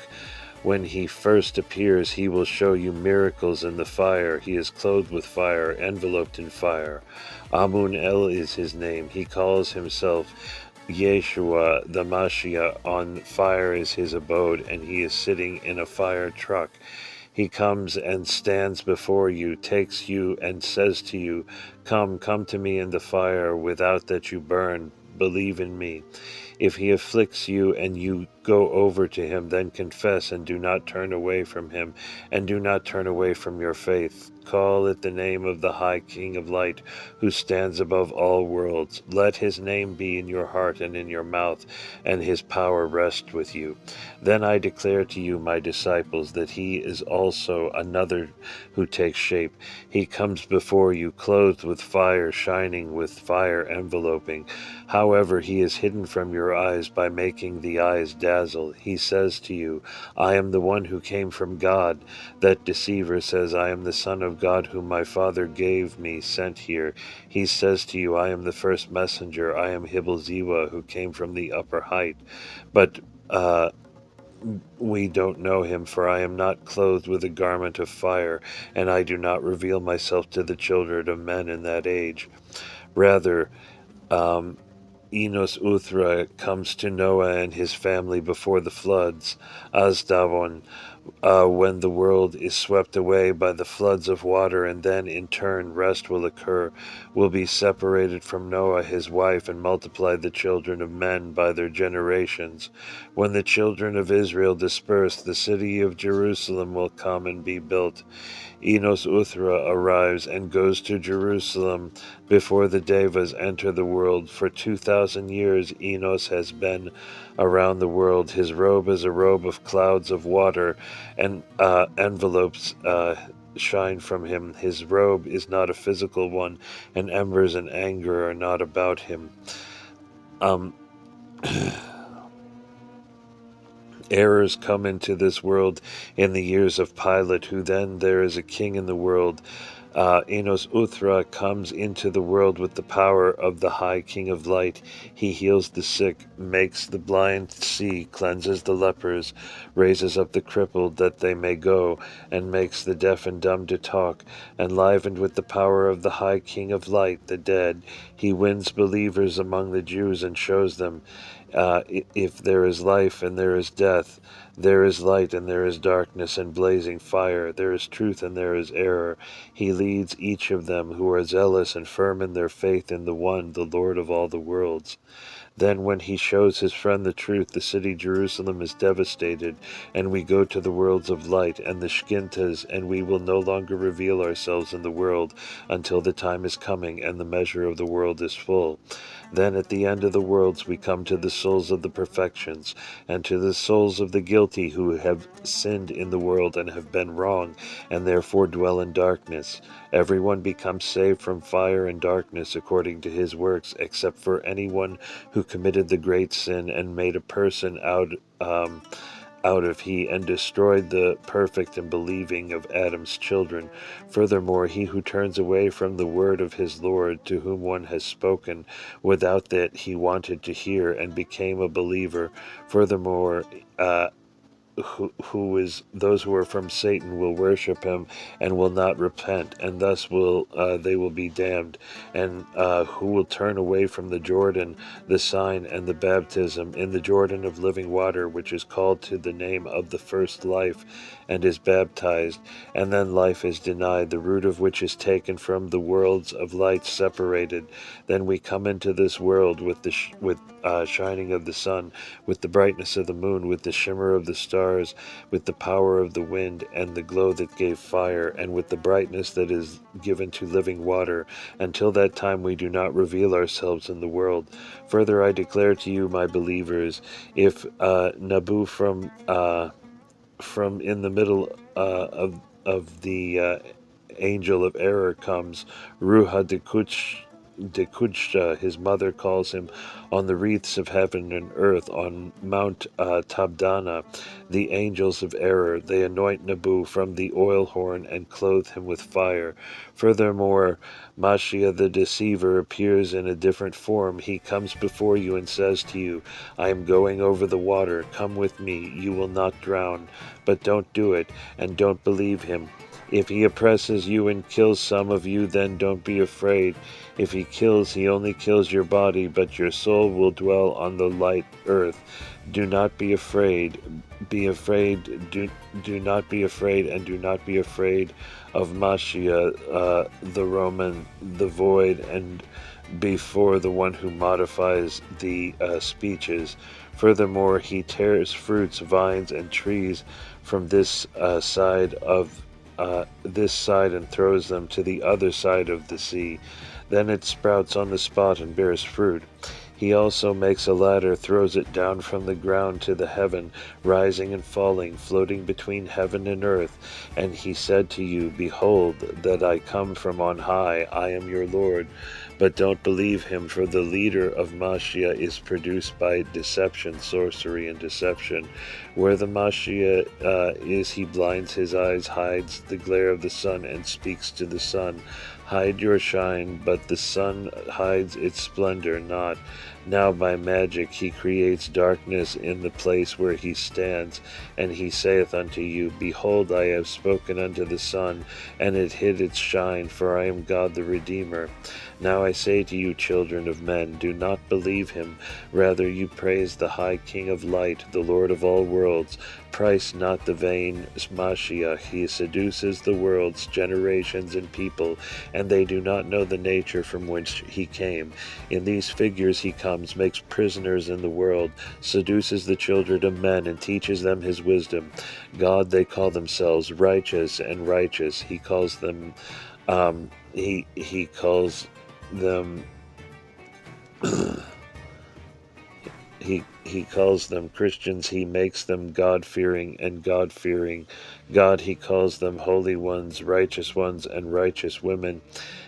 When he first appears, he will show you miracles in the fire. He is clothed with fire, enveloped in fire. Amun El is his name. He calls himself Yeshua the Mashiach. On fire is his abode, and he is sitting in a fire truck. He comes and stands before you, takes you and says to you, come to me in the fire, without that you burn. Believe in me. If he afflicts you and you go over to him, then confess and do not turn away from him, and do not turn away from your faith. Call it the name of the high King of Light, who stands above all worlds. Let his name be in your heart and in your mouth, and his power rest with you. Then I declare to you, my disciples, that he is also another who takes shape. He comes before you, clothed with fire, shining with fire enveloping. However, he is hidden from your eyes by making the eyes dazzle. He says to you, I am the one who came from God. That deceiver says, I am the Son of God whom my Father gave me, sent here. He says to you, I am the first messenger. I am Hibble Ziwa, who came from the upper height. But we don't know him, for I am not clothed with a garment of fire, and I do not reveal myself to the children of men in that age. Rather, Enos Uthra comes to Noah and his family before the floods, Asdavon, when the world is swept away by the floods of water, and then in turn rest will occur, will be separated from Noah his wife, and multiply the children of men by their generations. When the children of Israel disperse, the city of Jerusalem will come and be built. Enos Uthra arrives and goes to Jerusalem before the Devas enter the world. For 2,000 years Enos has been around the world. His robe is a robe of clouds of water, and envelopes shine from him. His robe is not a physical one, and embers and anger are not about him. Errors come into this world in the years of Pilate, who then there is a king in the world. Enos Uthra comes into the world with the power of the high King of Light. He heals the sick, makes the blind see, cleanses the lepers, raises up the crippled that they may go, and makes the deaf and dumb to talk. Enlivened with the power of the high King of Light, the dead, he wins believers among the Jews and shows them, if there is life and there is death, there is light and there is darkness and blazing fire, there is truth and there is error. He leads each of them who are zealous and firm in their faith in the one, the Lord of all the worlds. Then when he shows his friend the truth, the city Jerusalem is devastated, and we go to the worlds of light and the Shkintas, and we will no longer reveal ourselves in the world until the time is coming and the measure of the world is full. Then at the end of the worlds we come to the souls of the perfections, and to the souls of the guilty who have sinned in the world and have been wrong, and therefore dwell in darkness. Everyone becomes saved from fire and darkness according to his works, except for anyone who committed the great sin and made a person out of he, and destroyed the perfect and believing of Adam's children. Furthermore, he who turns away from the word of his Lord, to whom one has spoken, without that he wanted to hear, and became a believer. Furthermore, those who are from Satan will worship him and will not repent, and thus they will be damned. And who will turn away from the Jordan, the sign and the baptism in the Jordan of living water, which is called to the name of the first life, and is baptized, and then life is denied, the root of which is taken from the worlds of light separated. Then we come into this world with the shining of the sun, with the brightness of the moon, with the shimmer of the stars, stars, with the power of the wind, and the glow that gave fire, and with the brightness that is given to living water. Until that time we do not reveal ourselves in the world. Further, I declare to you, my believers, if Nabu from in the middle of the angel of error comes, Ruha de Kudshta, his mother calls him, on the wreaths of heaven and earth, on Mount Tabdana, the angels of error. They anoint Nabu from the oil horn and clothe him with fire. Furthermore, Mashia the deceiver appears in a different form. He comes before you and says to you, I am going over the water. Come with me. You will not drown. But don't do it, and don't believe him. If he oppresses you and kills some of you, then don't be afraid. If he kills, he only kills your body, but your soul will dwell on the light earth. Do not be afraid. Be afraid. Do not be afraid, and do not be afraid of Mashia, the Roman, the void, and before the one who modifies the speeches. Furthermore, he tears fruits, vines, and trees from this side and throws them to the other side of the sea. Then it sprouts on the spot and bears fruit. He also makes a ladder, throws it down from the ground to the heaven, rising and falling, floating between heaven and earth. And he said to you, Behold, that I come from on high, I am your Lord. But don't believe him, for the leader of Mashia is produced by deception, sorcery, and deception. Where the Mashia is, he blinds his eyes, hides the glare of the sun, and speaks to the sun, Hide your shine, but the sun hides its splendor not. Now by magic he creates darkness in the place where he stands, and he saith unto you, Behold, I have spoken unto the sun, and it hid its shine, for I am God the Redeemer. Now I say to you, children of men, do not believe him. Rather you praise the high King of light, the Lord of all worlds. Price not the vain Mashiach. He seduces the worlds, generations, and people, and they do not know the nature from which he came. In these figures he comes, makes prisoners in the world, seduces the children of men, and teaches them his wisdom. God, they call themselves righteous and righteous. He calls them he calls them he calls them Christians. He makes them God-fearing and God-fearing. God, he calls them holy ones, and righteous women.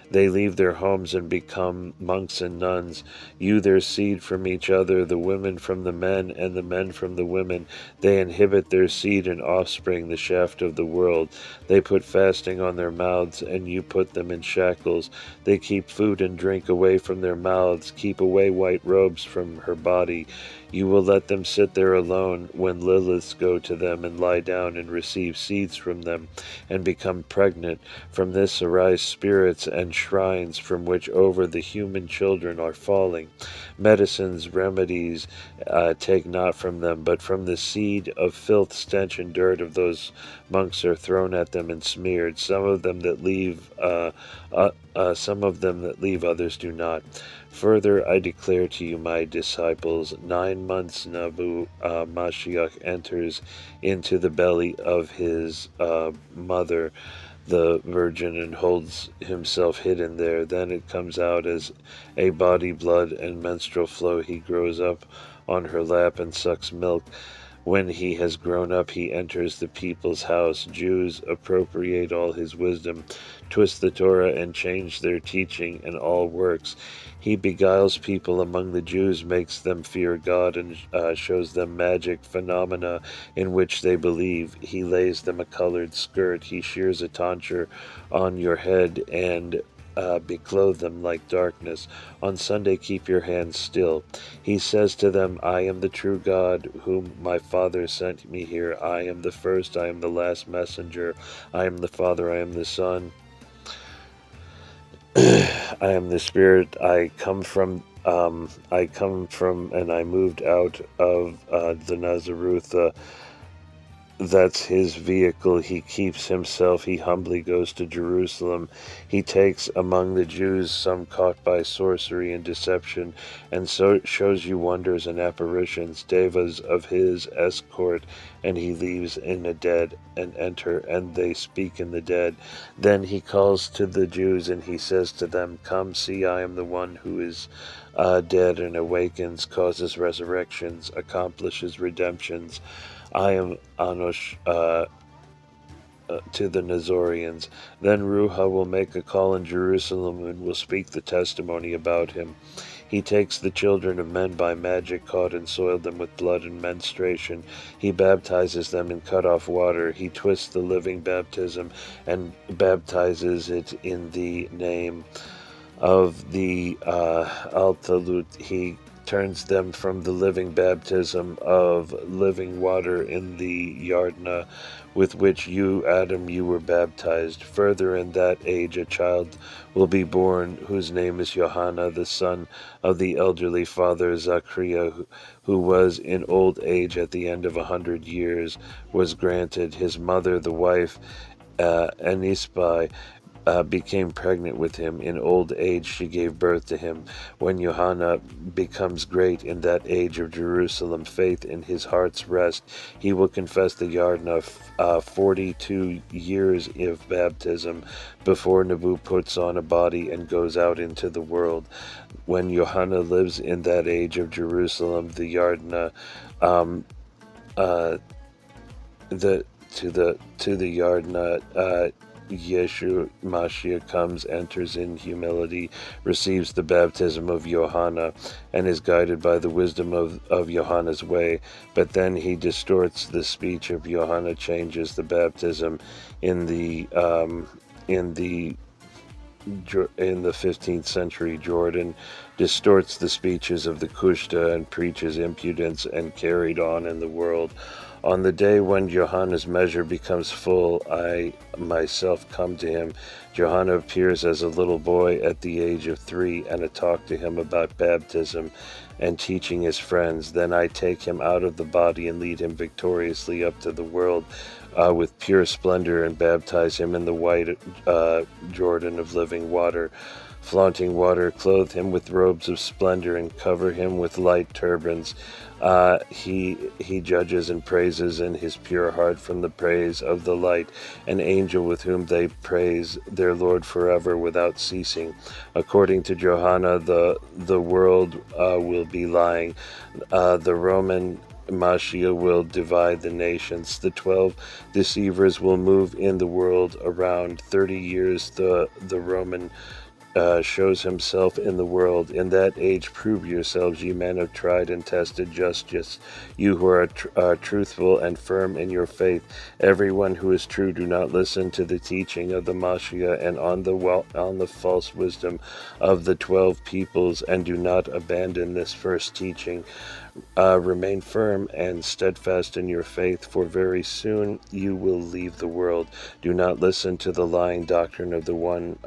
They leave their homes and become monks and nuns. You their seed from each other, the women from the men, and the men from the women. They inhibit their seed and offspring, the shaft of the world. They put fasting on their mouths, and you put them in shackles. They keep food and drink away from their mouths, keep away white robes from her body. You will let them sit there alone when Liliths go to them and lie down and receive seeds from them and become pregnant. From this arise spirits and shrines from which over the human children are falling. Medicines, remedies, take not from them, but from the seed of filth, stench, and dirt of those monks are thrown at them and smeared. Some of them that leave, others do not. Further, I declare to you, my disciples, 9 months Nabu Mashiach enters into the belly of his mother, the virgin, and holds himself hidden there. Then it comes out as a body, blood, and menstrual flow. He grows up on her lap and sucks milk. When he has grown up, he enters the people's house. Jews appropriate all his wisdom, twist the Torah, and change their teaching and all works. He beguiles people among the Jews, makes them fear God, and shows them magic phenomena in which they believe. He lays them a colored skirt. He shears a tonsure on your head and beclothe them like darkness. On Sunday keep your hands still. He says to them, I am the true God, whom my Father sent me here. I am the first, I am the last messenger. I am the Father, I am the Son. I am the Spirit. I come from, and I moved out of the Nazareth. That's his vehicle. He keeps himself. He humbly goes to Jerusalem. He takes among the Jews some caught by sorcery and deception, and so shows you wonders and apparitions, devas of his escort, and he leaves in the dead and enter, and they speak in the dead. Then he calls to the Jews, and he says to them, "Come, see, I am the one who is dead and awakens, causes resurrections, accomplishes redemptions. I am Anosh to the Nazorians. Then Ruha will make a call in Jerusalem and will speak the testimony about him. He takes the children of men by magic caught and soiled them with blood and menstruation. He baptizes them in cut off water. He twists the living baptism and baptizes it in the name of the Altalut. He turns them from the living baptism of living water in the Yardna with which you, Adam, you were baptized. Further, in that age a child will be born whose name is Johanna, the son of the elderly father Zachariah, who was in old age at the end of 100 years, was granted. His mother, the wife Anisbai, became pregnant with him. In old age she gave birth to him. When Johanna becomes great in that age of Jerusalem, faith in his heart's rest, he will confess the Yardna 42 years of baptism before Nabu puts on a body and goes out into the world. When Johanna lives in that age of Jerusalem, the Yardna to the Yardna, Yeshu Mashiach comes, enters in humility, receives the baptism of Johanna, and is guided by the wisdom of Johanna's way. But then he distorts the speech of Johanna, changes the baptism in the 15th century Jordan, distorts the speeches of the Kushta, and preaches impudence and carried on in the world. On the day when Johanna's measure becomes full, I myself come to him. Johanna appears as a little boy at the age of 3, and I talk to him about baptism and teaching his friends. Then I take him out of the body and lead him victoriously up to the world with pure splendor, and baptize him in the white Jordan of living water. Flaunting water, clothe him with robes of splendor and cover him with light turbans. He judges and praises in his pure heart from the praise of the light, an angel with whom they praise their Lord forever without ceasing. According to Johanna, the world will be lying. The Roman Mashiach will divide the nations. The 12 deceivers will move in the world around 30 years. The Roman shows himself in the world. In that age prove yourselves, ye men of tried and tested justice, you who are truthful and firm in your faith. Everyone who is true, do not listen to the teaching of the Mashiach and on the false wisdom of the 12 peoples, and do not abandon this first teaching. Remain firm and steadfast in your faith, for very soon you will leave the world. Do not listen to the lying doctrine of the one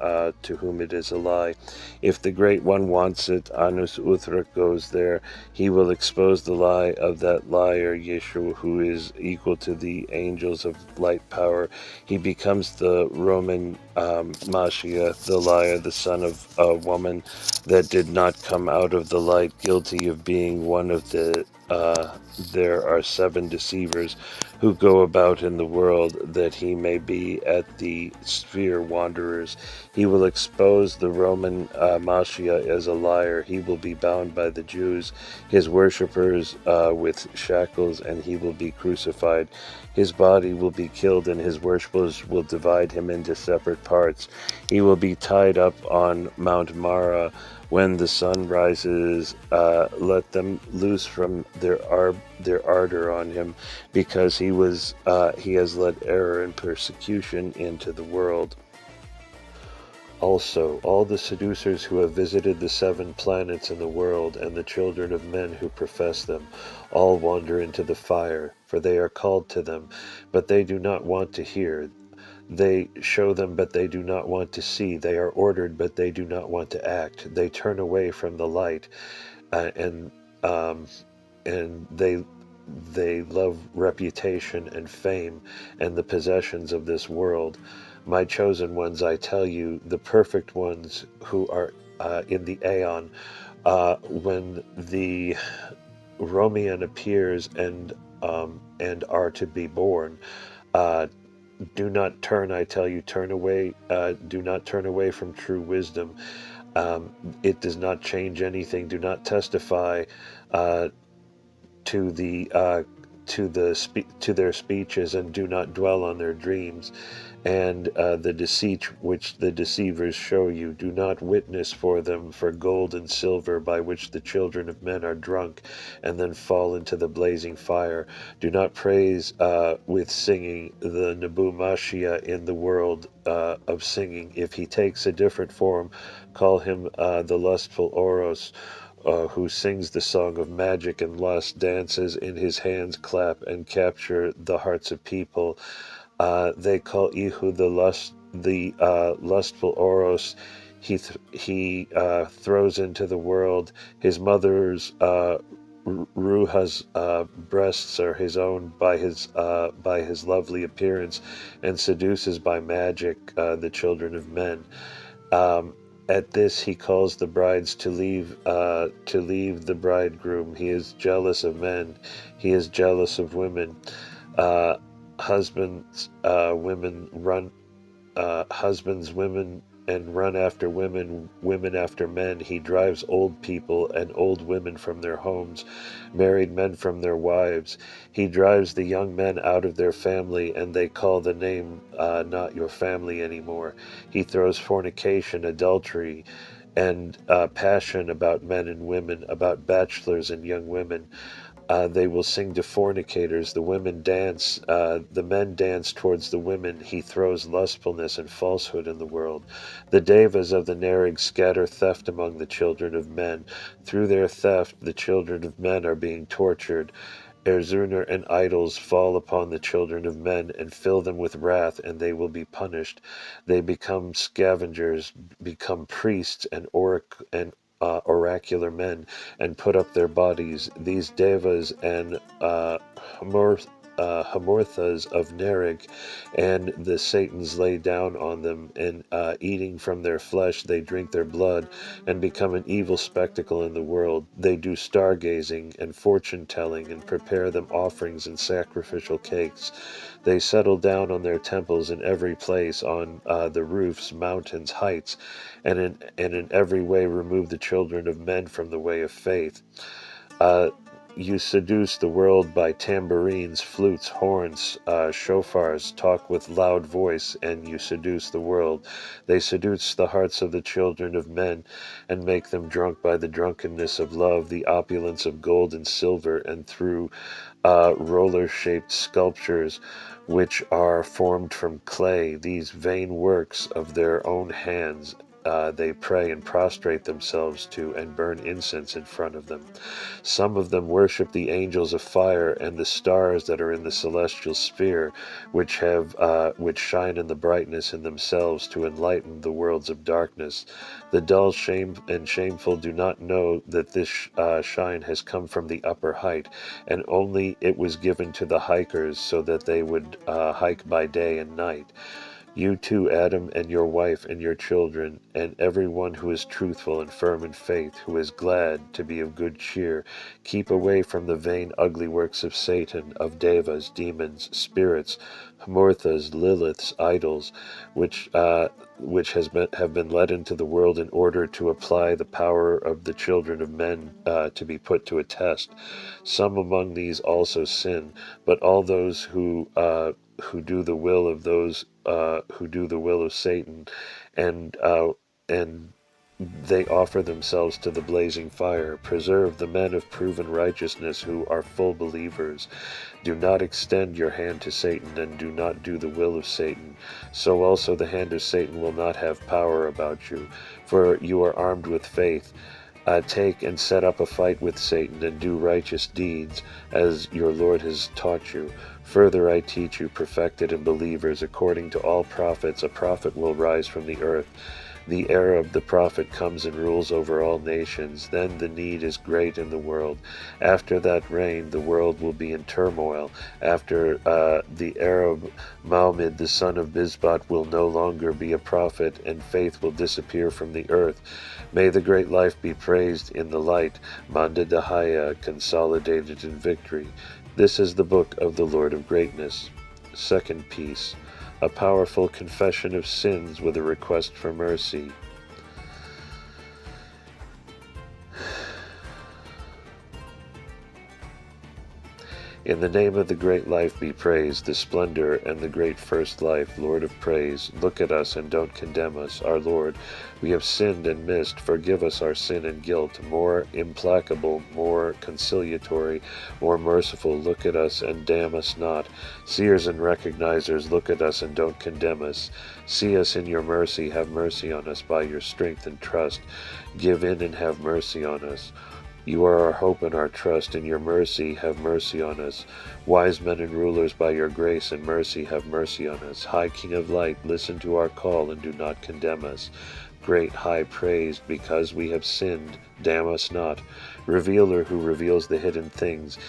to whom it is a lie. If the Great One wants it, Anus Uthra goes there. He will expose the lie of that liar, Yeshua, who is equal to the angels of light power. He becomes the Roman Mashiach, the liar, the son of a woman that did not come out of the light, guilty of being one of the there are 7 deceivers who go about in the world, that he may be at the sphere wanderers. He will expose the Roman Mashiach as a liar. He will be bound by the Jews, his worshippers, with shackles, and he will be crucified. His body will be killed, and his worshippers will divide him into separate parts. He will be tied up on Mount Mara. When the sun rises, let them loose from their ardor on him, because he has led error and persecution into the world. Also, all the seducers who have visited the 7 planets in the world, and the children of men who profess them, all wander into the fire, for they are called to them, but they do not want to hear. They show them, but they do not want to see. They are ordered, but they do not want to act. They turn away from the light, and they they love reputation and fame and the possessions of this world. My chosen ones, I tell you, the perfect ones who are in the Aeon, when the Romean appears and are to be born. Uh, do not turn, I tell you, turn away. Do not turn away from true wisdom. Um, it does not change anything. Do not testify uh, to the to their speeches, and do not dwell on their dreams, and the deceit which the deceivers show you. Do not witness for them for gold and silver, by which the children of men are drunk, and then fall into the blazing fire. Do not praise with singing the Nabu Mashia in the world of singing. If he takes a different form, call him the lustful Oros, who sings the song of magic and lust, dances in his hands, clap and capture the hearts of people. They call Ihu the lustful Oros. He throws into the world. His mother's Ruha's breasts are his own by his lovely appearance, and seduces by magic the children of men. Um, at this he calls the brides to leave the bridegroom. He is jealous of men. He is jealous of women. Uh, husbands, women run. Husbands, women, and run after women, women after men. He drives old people and old women from their homes, married men from their wives. He drives the young men out of their family, and they call the name not your family anymore. He throws fornication, adultery, and passion about men and women, about bachelors and young women. They will sing to fornicators. The women dance. The men dance towards the women. He throws lustfulness and falsehood in the world. The devas of the Nerig scatter theft among the children of men. Through their theft, the children of men are being tortured. Erzuner and idols fall upon the children of men and fill them with wrath, and they will be punished. They become scavengers, become priests and oracular men, and put up their bodies. These devas and Hamorthas of Nerig, and the Satans lay down on them, and eating from their flesh, they drink their blood, and become an evil spectacle in the world. They do stargazing and fortune-telling, and prepare them offerings and sacrificial cakes. They settle down on their temples in every place, on the roofs, mountains, heights, and in every way remove the children of men from the way of faith. Uh, you seduce the world by tambourines, flutes, horns, shofars, talk with loud voice, and you seduce the world. They seduce the hearts of the children of men, and make them drunk by the drunkenness of love, the opulence of gold and silver, and through roller-shaped sculptures, which are formed from clay, these vain works of their own hands. They pray and prostrate themselves to, and burn incense in front of them. Some of them worship the angels of fire and the stars that are in the celestial sphere, which shine in the brightness in themselves to enlighten the worlds of darkness. The dull, shameful do not know that this shine has come from the upper height, and only it was given to the hikers so that they would hike by day and night. You too, Adam, and your wife and your children, and every one who is truthful and firm in faith, who is glad to be of good cheer, keep away from the vain, ugly works of Satan, of devas, demons, spirits, Hamorthas, Liliths, idols, which have been led into the world in order to apply the power of the children of men to be put to a test. Some among these also sin, but all those who do the will of those who do the will of Satan, and they offer themselves to the blazing fire. Preserve the men of proven righteousness who are full believers. Do not extend your hand to Satan, and do not do the will of Satan. So also the hand of Satan will not have power about you, for you are armed with faith. Take and set up a fight with Satan, and do righteous deeds, as your Lord has taught you. Further I teach you, perfected in believers, according to all prophets, a prophet will rise from the earth. The Arab, the prophet, comes and rules over all nations. Then the need is great in the world. After that reign, the world will be in turmoil. After the Arab, Muhammad, the son of Bisbat, will no longer be a prophet, and faith will disappear from the earth. May the great life be praised in the light. Manda Dahaya, consolidated in victory. This is the book of the Lord of Greatness. Second piece, a powerful confession of sins with a request for mercy. In the name of the great life be praised, the splendor and the great first life, Lord of praise. Look at us and don't condemn us, our Lord. We have sinned and missed. Forgive us our sin and guilt. More implacable, more conciliatory, more merciful, look at us and damn us not. Seers and recognizers, look at us and don't condemn us. See us in your mercy, have mercy on us by your strength and trust. Give in and have mercy on us. You are our hope and our trust. In your mercy, have mercy on us. Wise men and rulers, by your grace and mercy, have mercy on us. High King of light, listen to our call and do not condemn us. Great, high praised, because we have sinned, damn us not. Revealer who reveals the hidden things,